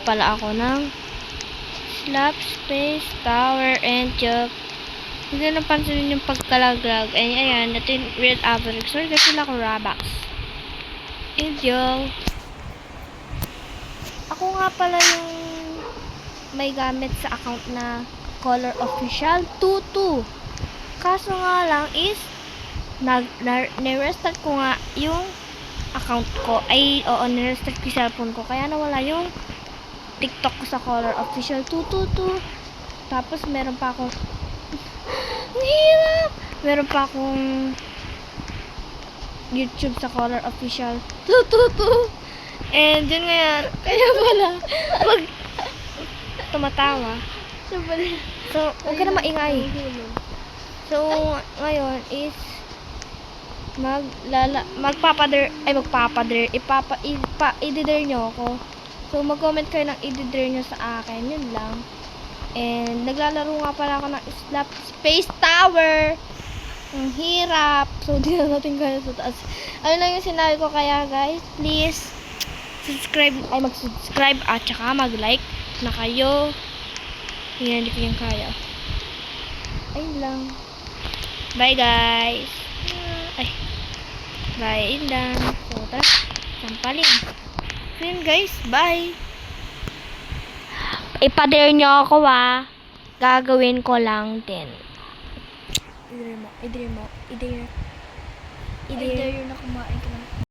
pala ako ng slap space tower and joke. Hindi napansin yung pagkalaglag. Ayan, ito yung real average. Sorry kasi lang ako Robux. And yung ako nga pala yung may gamit sa account na Color Official 22. Kaso nga lang is nirestart ko nga yung account ko. Ay, oo, nirestart ko yung cellphone ko. Kaya nawala yung TikTok ko sa Color Official 222. Tapos meron pa akong hirap! Meron pa akong YouTube sa Color Official 222. And yun ngayon, kaya pala pag tumatawa. So, huwag ka na maingay. So, ngayon is i-dare nyo ako. So, mag-comment kayo ng i-dare nyo sa akin. Yun lang. And, naglalaro nga pala ako ng Slap Space Tower. Ang hirap. So, di na natin kaya sa taas. Ano lang yung sinabi ko kaya, guys. Please, mag-subscribe at saka mag-like na kayo. Hindi ko yung kaya. Ayun lang. Bye, guys. Ay. Bye, yun lang. So, tara. Sampalin. So, yun, guys. Bye. Ipa-dare nyo ako, gagawin ko lang din. I-dare I-dare yun na kumain.